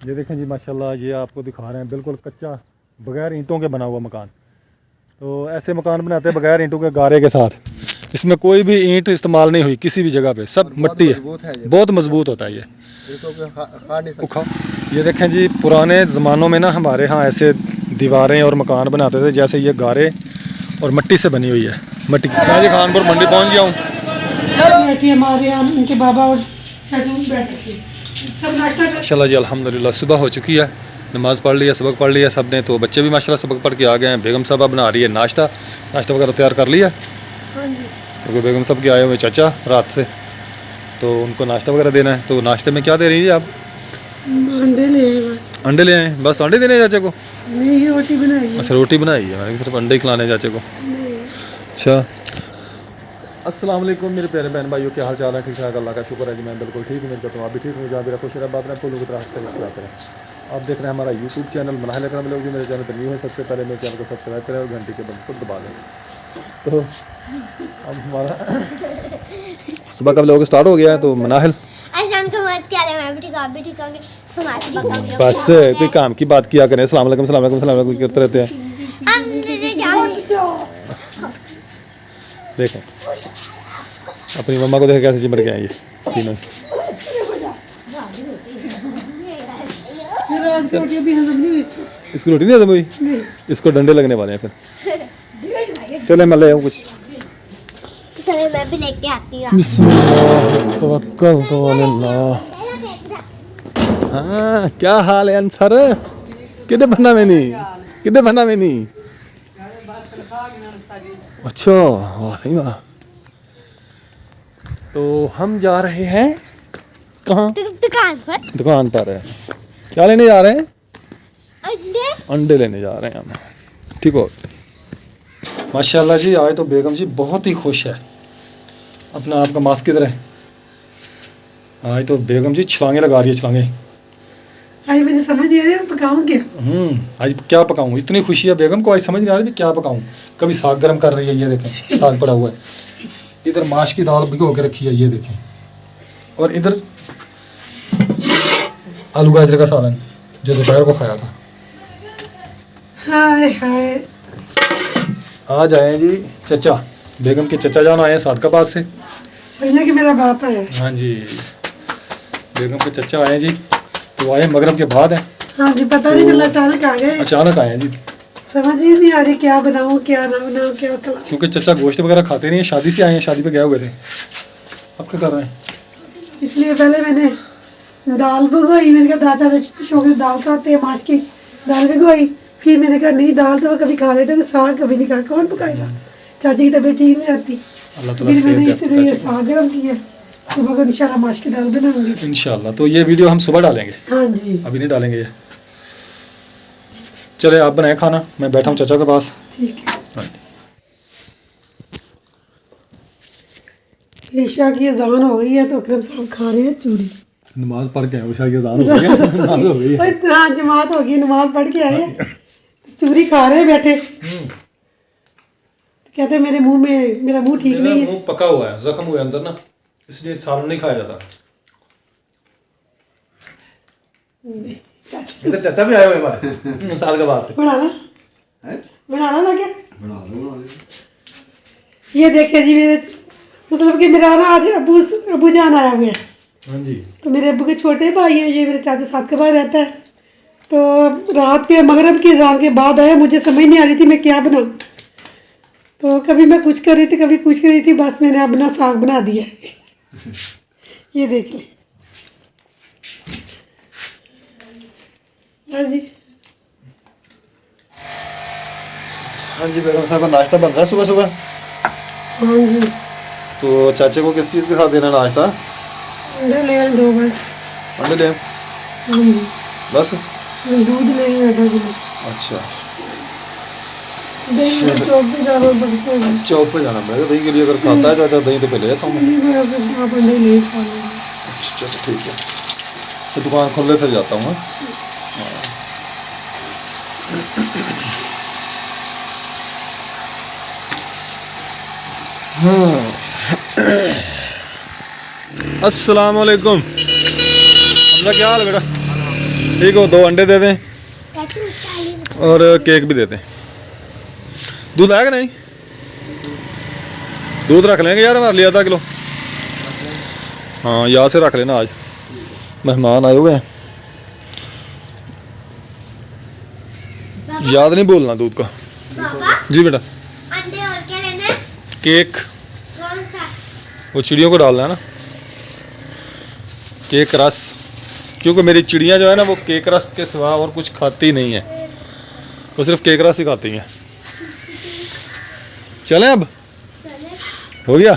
ये देखें जी माशाल्लाह, ये आपको दिखा रहे हैं बिल्कुल कच्चा बगैर ईंटों के बना हुआ मकान। तो ऐसे मकान बनाते हैं बगैर ईंटों के, गारे के साथ। इसमें कोई भी ईंट इस्तेमाल नहीं हुई किसी भी जगह पे, सब मिट्टी है। बहुत मजबूत होता है ये। ये देखें जी, पुराने ज़मानों में ना हमारे यहाँ ऐसे दीवारें और मकान बनाते थे जैसे ये गारे और मिट्टी से बनी हुई है। मिट्टी की। मैं जी खानपुर मंडी पहुँच गया हूँ। बैठी हमारे यहाँ उनके बाबा और चाचू बैठे सब नाश्ता कर। माशाल्लाह जी अल्हम्दुलिल्लाह, सुबह हो चुकी है, नमाज़ पढ़ लिया, सबक पढ़ लिया सब ने। तो बच्चे भी माशाल्लाह सबक पढ़ के आ गए हैं। बेगम साहबा बना रही है नाश्ता वगैरह तैयार कर लिया, क्योंकि बेगम साहब के आए हुए चाचा रात से, तो उनको नाश्ता वगैरह देना है। तो नाश्ते में क्या दे रही है आप? अंडे ले आए बस। अंडे ले आए? बस अंडे देने हैं चाचा को? नहीं, रोटी बनाई है। अच्छा रोटी बनाई है, मैंने सिर्फ अंडे ही खिलाने चाचे को। अच्छा, अस्सलाम वालेकुम मेरे प्यारे बहन भाइयों, क्या हाल चाल है? ठीक ठाक, अल्लाह का शुक्र है जी, मैं बिल्कुल ठीक हूँ। मैं कहता हूँ आप भी ठीक हूँ, जहाँ भी रखो शराब अपने फूलों की तरह हंसते मुस्कुराते हैं। आप देख रहे हैं हमारा यूट्यूब चैनल मनाहिल अकरम लोग। जो मेरे चैनल पर न्यू है, सबसे पहले मेरे चैनल को सब्सक्राइब करें और घंटी के बटन को दबा दें। तो अब हमारा सुबह का व्लॉग स्टार्ट हो गया है। तो मनाहिल बस कोई काम की बात किया करें, अस्सलाम वालेकुम सलाम वालेकुम सलाम वालेकुम करते रहते हैं। देखें अपनी मम्मा को देख कैसे चिमड़ के आए ये तीनों। इसको रोटी नहीं हजम हुई, इसको डंडे लगने वाले हैं फिर। चले मैं ले आऊँ कुछ। मैं भी लेके आती हूँ। बिस्मिल्लाह तवक्कल तो अल्लाह। हाँ क्या हाल है अंसर? किधर बना में नहीं? अच्छा वाह सही वाह। तो हम जा रहे हैं कहाँ? दुकान पर है। क्या लेने जा रहे हैं? अंडे लेने जा रहे हैं हम। ठीक हो माशाल्लाह जी। आज तो बेगम जी बहुत ही खुश है। अपना आपका मास्क किधर है? आज तो बेगम जी छलांगे लगा रही है, छलांगे। आज मुझे समझ नहीं आ रहा पकाऊं क्या। आज क्या पकाऊं? इतनी खुशी है बेगम को, आज समझ नहीं आ रही क्या पकाऊं। कभी साग गर्म कर रही है, ये देखें साग पड़ा हुआ है। इधर माश की दाल भिगो के रखी है, ये देखें। और इधर आलू गाजर का सालन जो दोपहर को खाया था। हाय हाय। आज आए हैं जी चचा, बेगम के चचा जान आए हैं सादकाबाद से। समझना कि मेरा बाप है। हाँ जी, बेगम के चचा आए हैं जी। तो आए मगरब के बाद है। हाँ जी, पता नहीं चला, अचानक आ गए। अचानक आए हैं जी, समझ ही नहीं आ रही क्या बनाऊं क्या ना बनाऊं क्या खिलाऊं। क्योंकि चचा गोश्त वगैरह खाते नहीं है, शादी से आए हैं, शादी पे गए हुए थे। अब क्या कर रहे हैं? इसलिए पहले मैंने दाल भिगोई। मैंने कहा दादा शौक से दाल खाते हैं, माश की दाल भिगोई। फिर मैंने कहा नहीं, दाल तो कभी खा लेते, साग कभी नहीं खा, कौन पकाएगा। चाची की तबीयत ठीक नहीं रहती, फिर मैंने इसलिए साग गर्म किया। सुबह को इंशाल्लाह माश की दाल बनाऊंगी इंशाल्लाह। तो ये वीडियो हम सुबह डालेंगे। हाँ जी, अभी नहीं डालेंगे ये। चले आप बनाए खाना, मैं बैठा हूँ चाचा के पास। ठीक है। हाँ। ईशा की अजान हो गई है तो अकरम साहब खा रहे हैं चूड़ी। नमाज पढ़ के आए, उषा की अजान हो गई, नमाज हो गई। हाँ जमात होगी, नमाज पढ़ के आए, चूरी खा रहे हैं बैठे। कहते मेरे मुंह में, मेरा मुंह ठीक नहीं है। मुंह पका हुआ है, जख्म हुआ है अंदर ना, इसलिए सालन नहीं खाया जाता। इधर चाचा भी आए हुए हमारे साल के बाद से। बनाना मैं क्या ये देखे जी, मेरे मतलब कि मेरा ना आज अबू जान आया हुआ है। हाँ जी। तो मेरे अबू के छोटे भाई हैं, ये मेरे चाचा साथ के बाद रहता है। तो रात के मगरब की अजान के बाद आया, मुझे समझ नहीं आ रही थी मैं क्या बनाऊं। तो कभी मैं कुछ कर रही थी, कभी कुछ कर रही थी, बस मैंने अपना साग बना दिया है। ये देख ले। हाँ जी, हाँ जी बेगम साहब नाश्ता बन रहा है सुबह सुबह। हाँ जी। तो चाचे को किस चीज़ के साथ देना नाश्ता? अंडे ले आए 2 बस। अंडे ले? हाँ जी, बस दूध ले आए आधा किलो। अच्छा, दही चौक पे जाना पड़ता है। चौक पे जाना पड़ेगा दही के लिए। अगर खाता है चाचा दही तो पहले जाता हूँ मैं। आप अंडे ले खा लेंगे। अच्छा चलो ठीक है, तो दुकान खोल ले फिर जाता हूँ। अस्सलाम वालेकुम। हमदा क्या हाल है बेटा? ठीक हो, 2 अंडे दे दें चाचू 40 और केक भी दे दें। दूध आएगा नहीं? दूध रख लेंगे यार, हमारे लिए आधा किलो। हाँ याद से रख लेना, आज मेहमान आए हुए हैं। याद नहीं बोलना दूध का। पापा जी बेटा। अंडे और क्या लेना है? केक, कौन सा? वो चिड़ियों को डालना है ना, केक रस, क्योंकि मेरी चिड़ियाँ जो है ना वो केक रस के सिवा और कुछ खाती नहीं है, वो सिर्फ केक रस ही खाती हैं। चलें अब? चले। हो गया?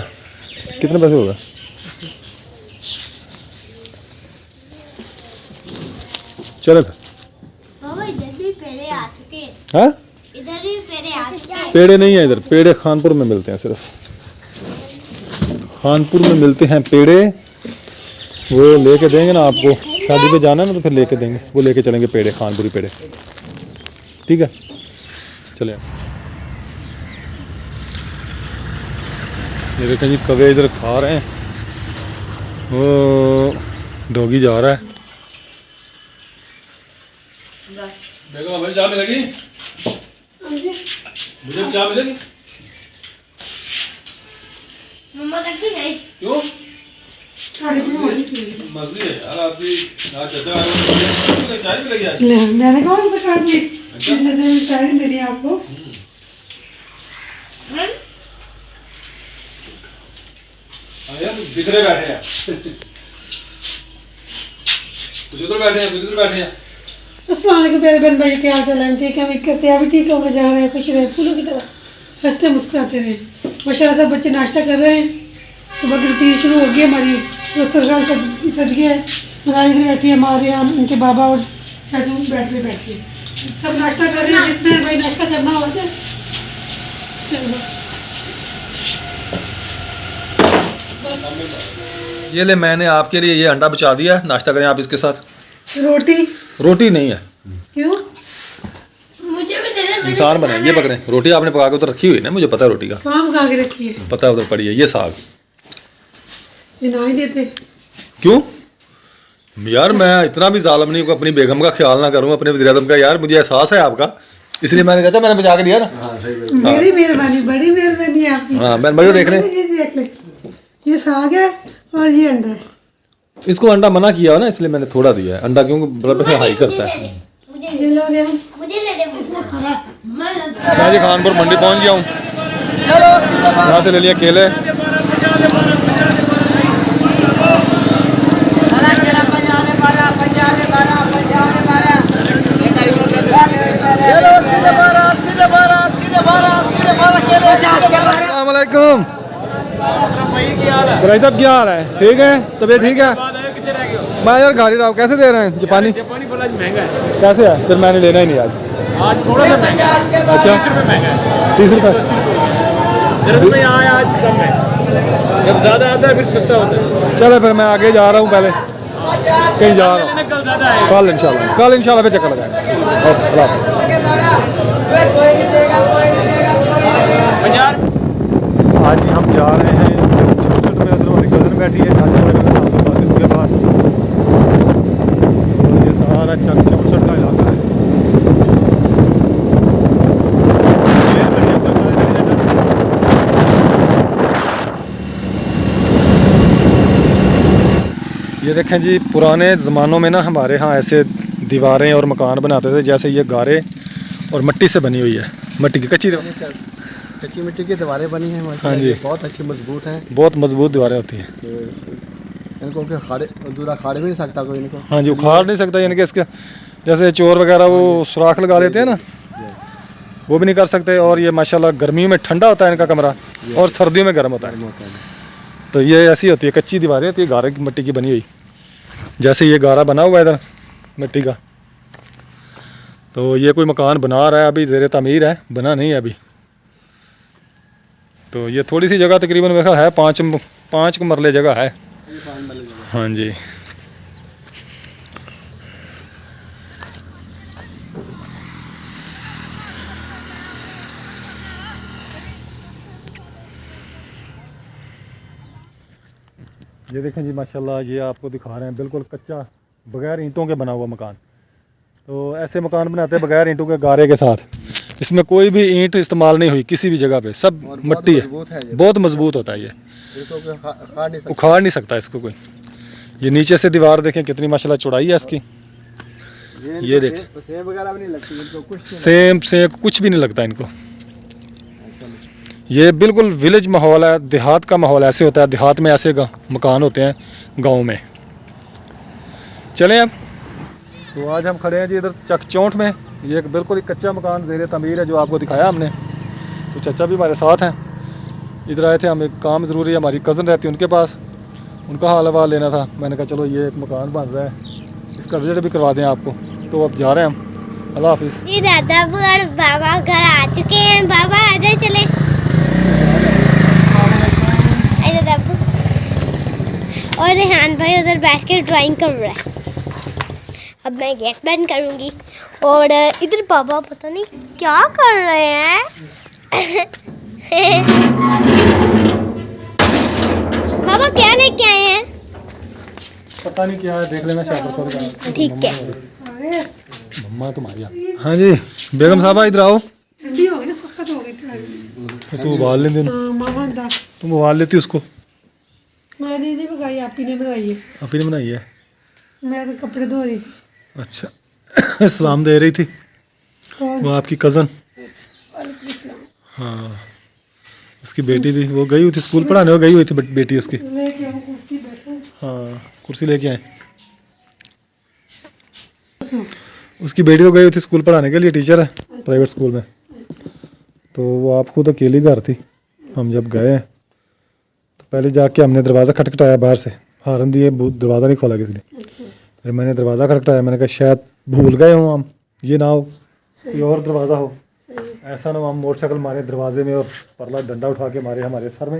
कितने पैसे होगा? चले फिर। पापा इधर भी पेड़े आ चुके हैं। हाँ, इधर भी पेड़े आ चुके हैं। पेड़े नहीं है इधर, पेड़े खानपुर में मिलते हैं, सिर्फ खानपुर में मिलते हैं पेड़े। वो लेके देंगे ना आपको, शादी पे जाना है ना तो फिर लेके देंगे, वो लेके चलेंगे पेड़े, खानपुरी पेड़े। ठीक है, चले। ये देखें जी, कवे इधर खा रहे हैं, वो डॉगी जा रहा है। देखो भाई, चाय मिलेगी? मुझे चाय मिलेगी? मम्मा कहती नहीं। क्यों? मर्जी है यार आपकी, आज चाचा आए हुए हैं, चाय मिलेगी आज? मैंने कहा तो काट ली, चाय नहीं देनी है आपको। बिखरे बैठे हैं कुछ उधर बैठे हैं, कुछ इधर बैठे हैं। अस्सलाम वालेकुम प्यारे बहन भाई, क्या हाल चाल है? हम ठीक है, उम्मीद करते हैं अभी ठीक होंगे। जा रहे हैं खुश रहे, फूलों की तरह हंसते मुस्कुराते रहे। माशाल्लाह सब बच्चे नाश्ता कर रहे हैं, सुबह की रूटीन शुरू हो गई हमारी। दस्तरखान सज गया है, हमारी इधर बैठी है, हमारे यहाँ उनके बाबा और चाचू बैठ के सब नाश्ता कर रहे हैं। जिसमें भाई नाश्ता करना हो जाए। चलो ये ले, मैंने आपके लिए ये अंडा बचा दिया, नाश्ता करें आप इसके साथ। रोटी रोटी नहीं है, क्यों? मुझे भी दे दे। मैंने इंसान बने। ये पकड़े, रोटी आपने पका के उधर रखी हुई है ना, मुझे पता है रोटी का, कहाँ पका के रखी है? पता है उधर पड़ी है। ये साग ये ना ही देते। क्यों यार? मैं इतना भी जालिम नहीं हूं कि अपनी बेगम का ख्याल ना करूं, अपने वज़ीर आज़म का। यार मुझे एहसास है आपका, इसलिए मैंने कहता, मैंने बचा के दिया ना। मेरी मेहरबानी, बड़ी मेहरबानी है आपकी। हाँ, मैं भाई देख रहे हैं, ये देख ले, ये साग है और ये अंडा है। इसको अंडा मना किया हो ना, इसलिए मैंने थोड़ा दिया है अंडा, क्योंकि ब्लड प्रेशर हाई करता है। ये लो ले। मुझे दे दे। मैं जी खानपुर मंडी पहुंच गया हूँ, यहाँ से ले लिया केले। अस्सलाम वालेकुम भाई साहब, क्या हाल है? ठीक है, तबीयत ठीक है? मैं यार गाड़ी रहा हूँ। कैसे दे रहे हैं जापानी? जापानी बोला महंगा है कैसे है? फिर मैंने लेना ही नहीं आज। आज थोड़ा सा महंगा है। अच्छा, 30 रुपये महंगा है। 30 रुपये। 180 रुपये दरअसल में यहाँ आज कम है, जब ज़्यादा आता है फिर सस्ता होता है। चलो फिर मैं आगे जा रहा हूँ, पहले कहीं जा रहा हूँ। कल ज़्यादा है। कल इंशाल्लाह पे चक्कर लगाएंगे। ओके, अल्लाह हाफ़िज़। 50 आज ही हम जा रहे हैं 64 में, उधर हमारी कज़न बैठी है, चाचा वगैरह साथ में पास उनके पास। और ये सारा चक 64 का इलाका है। ये देखें जी, पुराने ज़मानों में ना हमारे यहाँ ऐसे दीवारें और मकान बनाते थे, जैसे ये गारे और मिट्टी से बनी हुई है, मिट्टी की कच्ची मिट्टी की दीवारें बनी हैं। हाँ जी, बहुत अच्छी मजबूत हैं। बहुत मजबूत दीवारें होती हैं। इनको के खाड़े दूरा खाड़ भी नहीं सकता कोई इनको। हाँ जी, उखाड़ नहीं सकता, यानी कि इसके जैसे चोर वगैरह वो सुराख लगा लेते हैं ना, वो भी नहीं कर सकते। और ये माशाल्लाह गर्मियों में ठंडा होता है इनका कमरा, और सर्दियों में गर्म होता है। तो ये ऐसी होती है, कच्ची दीवारें होती है, गारे की मिट्टी की बनी हुई। जैसे ये गारा बना हुआ है इधर मिट्टी का, तो ये कोई मकान बना रहा है, अभी ज़ेर तामीर है, बना नहीं है अभी। तो ये थोड़ी सी जगह तकरीबन मेरा ख्याल है 5 मरले जगह है। हाँ जी, ये देखें जी माशाल्लाह, ये आपको दिखा रहे हैं बिल्कुल कच्चा, बगैर ईंटों के बना हुआ मकान। तो ऐसे मकान बनाते हैं बगैर ईंटों के, गारे के साथ। इसमें कोई भी ईंट इस्तेमाल नहीं हुई किसी भी जगह पे, सब मिट्टी मजबूत है है, ये। बहुत मजबूत होता है ये, इसको कोई खा नहीं सकता। उखाड़ नहीं सकता इसको कोई। ये नीचे से दीवार देखें कितनी माशाल्लाह चौड़ाई है इसकी। ये देखें, सेम वगैरह भी नहीं लगती इनको कुछ। सेम से कुछ भी नहीं लगता इनको। ये बिल्कुल विलेज माहौल है, देहात का माहौल ऐसे होता है, देहात में ऐसे मकान होते हैं गांव में। चलें अब, तो आज हम खड़े हैं जी इधर चकचौंठ में। ये एक बिल्कुल एक कच्चा मकान ज़ेरे तमीर है जो आपको दिखाया हमने। तो चाचा भी हमारे साथ हैं, इधर आए थे हम, एक काम ज़रूरी है, हमारी कज़न रहती है उनके पास, उनका हाल हवाल लेना था। मैंने कहा चलो ये एक मकान बन रहा है, इसका विजिट भी करवा दें आपको। तो अब जा रहे हैं हम, अल्लाह हाफिज़। ये दादाबू और बाबा घर आ चुके हैं। बाबा आ जाए, चले आए दादाबू। और रेहान भाई उधर बैठ के ड्राइंग कर रहा है। अब मैं गेट बंद करूंगी और इधर बाबा पता नहीं क्या कर रहे हैं। बाबा क्या लेके आए हैं? पता नहीं क्या है, देख लेना शायद। ठीक है। अरे मम्मा तुम्हारी। हाँ जी बेगम साहबा इधर आओ। ठंडी हो गई ना, सख्त हो गई। तो तू उबाल लेंगे ना, मामा दा तुम उबाल लेती उसको। मैंने नहीं पकाई, आप ही ने बनाई है। अफी ने बनाई है। मैं तो कपड़े धो रही थी। अच्छा सलाम दे रही थी कौन? वो आपकी कज़न। वालेकुम सलाम। हाँ उसकी बेटी भी, वो गई हुई थी स्कूल पढ़ाने, वो गई हुई थी बेटी उसकी। लेके आओ कुर्सी, बैठो। हाँ कुर्सी लेके आए। उसकी बेटी तो गई हुई थी स्कूल पढ़ाने के लिए, टीचर है प्राइवेट स्कूल में। तो वो आप खुद अकेली घर थी। हम जब गए तो पहले जाके हमने दरवाज़ा खटखटाया बाहर से, हारन दिए, दरवाज़ा नहीं खोला किसी ने। फिर मैंने दरवाज़ा खटखटाया, मैंने कहा शायद भूल गए हों हम, ये ना हो कोई और दरवाज़ा हो, ऐसा ना हो हम मोटरसाइकिल मारे दरवाजे में और परला डंडा उठा के मारे हमारे सर में।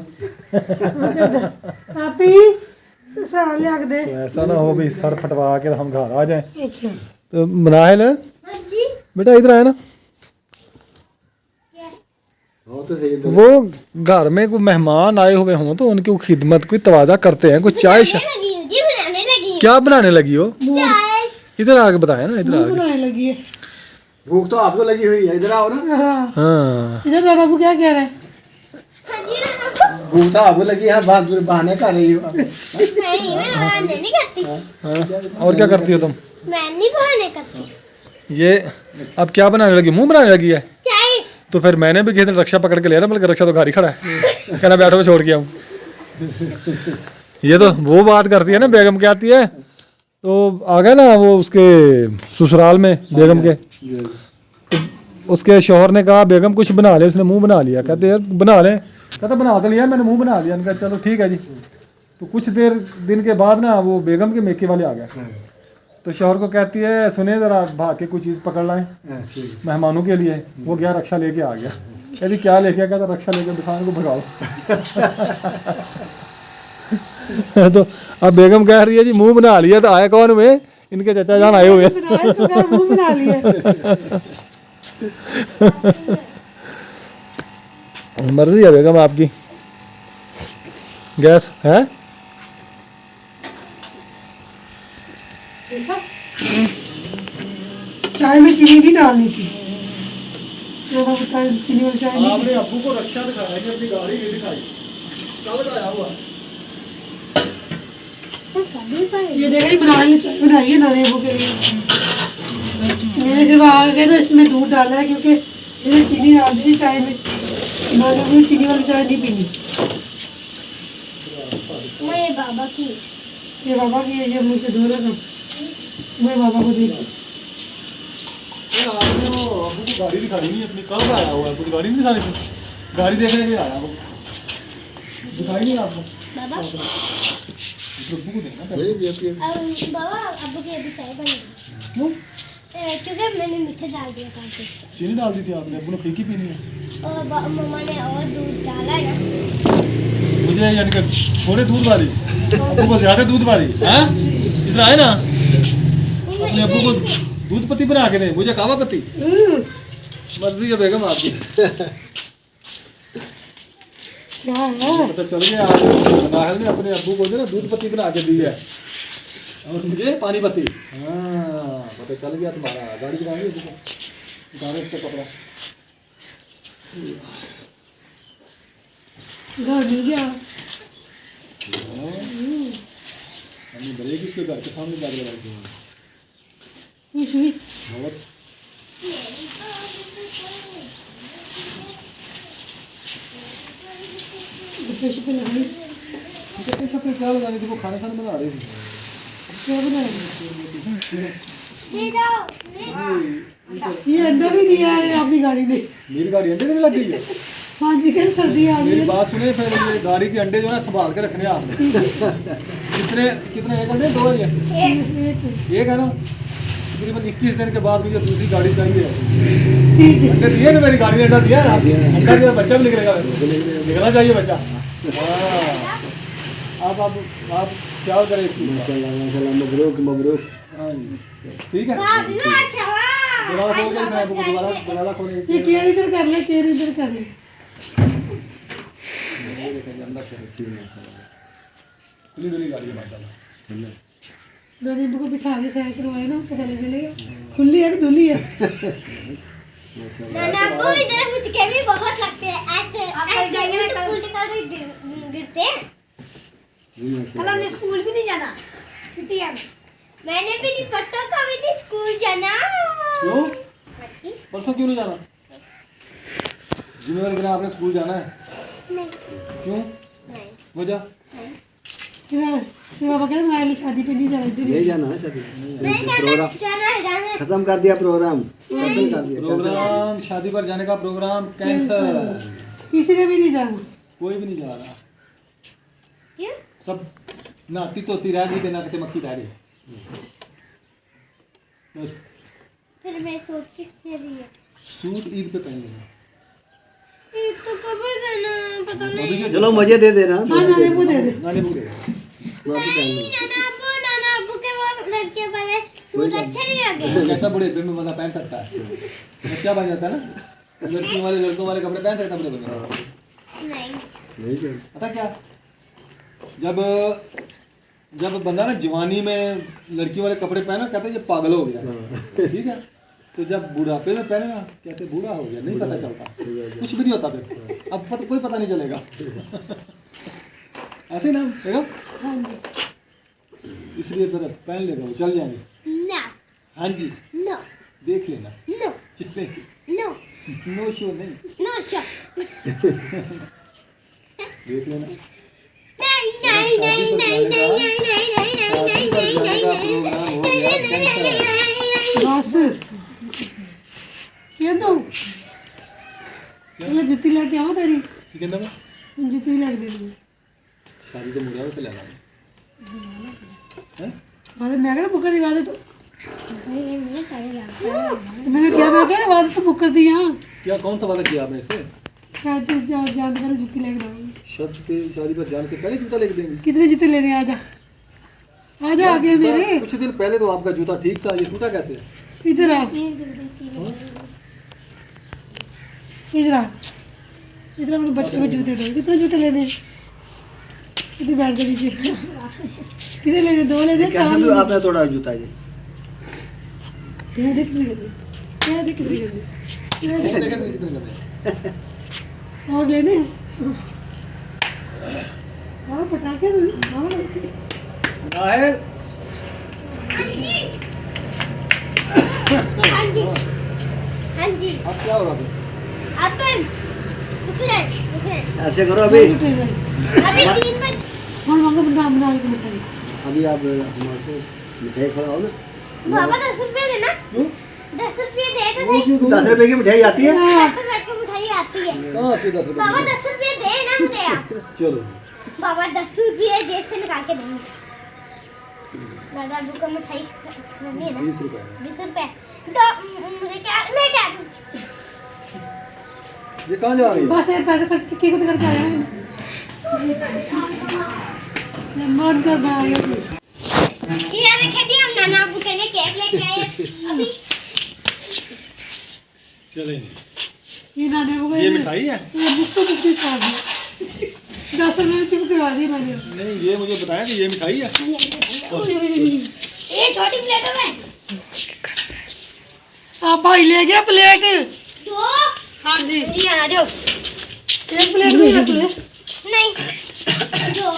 आप ही सर ले आके दे। तो ऐसा ना हो भी सर फटवा के हम घर आ जाएं। अच्छा तो मनाहिल है बेटा, इधर आए ना। हो तो सही है। वो घर में कोई मेहमान आए हुए हों तो उनकी खिदमत कोई तवाज़ा करते हैं, कोई चाय बनाने लगी। क्या बनाने लगी हो? चाय। इधर आके बताया ना, इधर आके। बनाने लगी है। भूख तो आपको लगी हुई है, इधर आओ ना। हाँ हाँ इधर दादाबू क्या कह रहा है? भूख तो आपको लगी है, बात बहाने कर रही हो आप। नहीं, मैं बहाने नहीं करती। हाँ और क्या करती हो तुम? मैं नहीं बहाने करती। ये अब क्या बनाने लगी, मुंह बनाने लगी है? चाय। तो फिर मैंने भी किसी दिन रक्षा पकड़ के लिया ना, बल्कि रक्षा तो घर ही खड़ा है, कहना बैठो मैं छोड़ के आऊँ। ये तो वो बात करती है ना, बेगम क्या आती है तो आ गए ना वो उसके ससुराल में बेगम के, तो उसके शौहर ने कहा बेगम कुछ बना ले, उसने मुंह बना लिया। कहते यार बना ले, कहता बना तो लिया मैंने, मुंह बना लिया। उनका चलो ठीक है जी। तो कुछ देर दिन के बाद ना वो बेगम के मेके वाले आ गए, तो शौहर को कहती है सुने ज़रा भाग के कुछ चीज़ पकड़ लाएं मेहमानों के लिए। वो गया रक्षा लेके आ गया। कहती क्या लेके आ? कहता रक्षा लेके दुकान को भगाओ। तो अब बेगम कह रही है जी मुंह बना लिया, तो आए कौन हुए? इनके चचा जान आए हुए। तो क्या मुंह बना लिया। मर्जी है बेगम आपकी। गैस है? चाय में चीनी नहीं डालनी थी। जो ना बताया चीनी वाली चाय नहीं। आपने अब्बू को रक्षा दिखाया कि अपनी गाड़ी नहीं दिखाई, कब आया हुआ? ये देखा ही बना ली चाय बनाई है नानी अबू के लिए। मैंने सिर्फ आगे ना इसमें दूध डाला है क्योंकि इसमें चीनी डाल दी थी चाय में। नानी अबू ने चीनी वाली चाय नहीं पीनी। मेरे बाबा की। ये बाबा की है, ये मुझे धो रहा था। मैं बाबा को देखी। आपने वो अब्बू को गाड़ी दिखाई नहीं अपनी, कब आया हुआ है? गाड़ी नहीं दिखानी थी, गाड़ी देखने के लिए आया वो, दिखाई नहीं आपको? बाबा अब्बू को देखना पहले। बाबा अब्बू की अभी चाय बनेगी क्यों? क्योंकि मैंने मीठा डाल दिया था उसमें। चीनी डाल दी थी आपने, अब्बू ने फीकी पीनी है। और मम्मा ने और दूध डाला है ना। मुझे यानी कि थोड़े दूध वाली, अब्बू को ज्यादा दूध वाली। हैं इधर आए ना, अपने अब्बू को दूध पत्ती बना के दे, मुझे कावा पत्ती। मर्जी है बेगम आपकी। क्या है? पता चल गया आज नाहल ने अपने अब्बू को जो ना दूध पत्ती बना के दी है और मुझे पानी पत्ती। हाँ पता चल गया तुम्हारा गाड़ी चलाएंगे उतारो इसका कपड़ा घर मिल गया हमने ब्रेक इसके घर के सामने जाकर लगाई थी खुश हुई बहुत पैसे पे लगाई कपड़े क्या लगाने थे वो खाना खाना बना रही थी क्या बनाया ले जाओ ये अंडा भी दिया है आपकी गाड़ी ने मेरी गाड़ी अंडे देने लग गई है हाँ जी कैसे सर्दी आ गई मेरी है बात सुने फिर ये गाड़ी के अंडे जो है ना संभाल के रखने हैं आपने कितने कितने एक अंडे दो है एक है ना तकरीबन 21 दिन के बाद मुझे दूसरी गाड़ी चाहिए अंडे दिए ना मेरी गाड़ी ने अंडा दिया ना अंडा दिया बच्चा भी निकलेगा निकलना चाहिए बच्चा आप क्या करें इस चीज़ का? मबरूक मबरूक हाँ जी ठीक है भाभी अच्छा दोबारा खोल के दिखाएं आपको दोबारा खोल के ये केयर इधर कर ले केयर इधर कर ले खुली खुली गाड़ी है माशाल्लाह दादी को बिठा के सैर करवाए ना पता नहीं चलेगा खुली है कि धुली है नाना वो इधर मुझ के भी बहुत लगते हैं ऐसे ऐसे जाएंगे ना तो उल्टे करके गिरते हैं कल हमने स्कूल भी नहीं जाना छुट्टी है मैंने भी नहीं पढ़ता कभी नहीं स्कूल जाना क्यों परसों क्यों नहीं जाना जिम्मेवारी बिना आपने स्कूल जाना है नहीं क्यों नहीं वजह तेरा पापा कहते हैं मैं शादी पे नहीं जाना इधर ले जाना है शादी नहीं जाना जाना खत्म कर दिया प्रोग्राम कैंसिल कर दिया प्रोग्राम शादी पर जाने का प्रोग्राम कैंसिल किसी ने भी नहीं जाना कोई भी नहीं जा रहा क्यों सब नाती तोती रह गई ना कितने मक्खी रह गई बस फिर मैं सूट किसने दिया सूट ईद पे पहन लेना ये तो कभी देना पता नहीं चलो मुझे दे देना हाँ नाने को दे दे नानी बुक दे नहीं नाना अब्बू के वो लड़कियां वाले सूट अच्छे नहीं लगे कहता बूढ़े पे में बंदा पहन सकता है बच्चा बन जाता है ना लड़कियों वाले लड़कों वाले कपड़े पहन सकता है बड़े बंदा नहीं नहीं क्या पता क्या जब बंदा ना जवानी में लड़की वाले कपड़े पहना कहते ये पागल हो गया ठीक है तो जब बुढ़ापे में पहनेगा कहते बूढ़ा हो गया नहीं पता चलता कुछ भी नहीं होता फिर अब कोई पता नहीं चलेगा ऐसे ना देखो हाँ जी इसलिए फिर पहन लेगा वो चल जाएंगे ना हाँ जी नो देख लेना नो चलेंगे नो नो शो नहीं नो शो देख लेना नहीं नहीं नहीं नहीं नहीं नहीं नहीं नहीं नहीं नहीं नहीं बस क्या दो ये जुत्ती लेके आओ तेरी ठीक है ना जुत्ती भी लग देनी शादी तो मुड़ा पे लगा हैं बाद मैं क्या बुक कर दी वादे तो नहीं करेगा मैंने क्या मैं क्या वादे तो बुक कर दी यहाँ क्या कौन सा वादा किया आपने इसे शायद तो जान कर जुत्ती लेके आऊंगी शब्द पे शादी पर जाने से पहले जूता लेके देंगे कितने जूते लेने आजा आजा आगे मेरे कुछ दिन पहले तो आपका जूता ठीक था ये टूटा कैसे इधर आ इधर आ इधर अपने बच्चों को जूते दो कितने जूते लेने इधर बैठ जा नीचे कितने लेने दो लेने कैसे चार तो लेने आपने थोड़ा जूता जी यहाँ देख कितने करने यहाँ देख कितने करने यहाँ देख देखे तो कितने करने और लेने और पटाखे और नाहिल हाँ जी हाँ जी अब क्या हो रहा था अपन रुकले ऐसे करो अभी अभी 3 बजे और मांगो बना बना के मिठाई अभी आप हमारे से मिठाई खाओ ना बाबा 10 रुपए देना क्यों 10 रुपए दे दो वो क्यों 10 रुपए की मिठाई आती है 10 रुपए की मिठाई आती है कहाँ आती है 10 रुपए बाबा की? 10 रुपए दे ना मुझे आप चलो बाबा 10 रुपए जेब से निकाल के देंगे दादा अबू को मिठाई खानी है ना 20 रुपए 20 रुपए तो मुझे क्या मैं क्या दूं? ये कहाँ जा रही है बस ये पैसे खर्च के को करके आया है मन कर भाई ये देखे दी हम नाना अबू के लिए केक लेके आए अभी चलेंगे ये नाने को ये मिठाई है ये बुक तो बुक खा दी 10 रुपए में तुमको करवा दी मैंने नहीं ये मुझे बताया कि ये मिठाई है ये छोटी प्लेटों में आप भाई ले गया प्लेट दो हाँ जी जी आ जाओ एक प्लेट में रख ले नहीं दो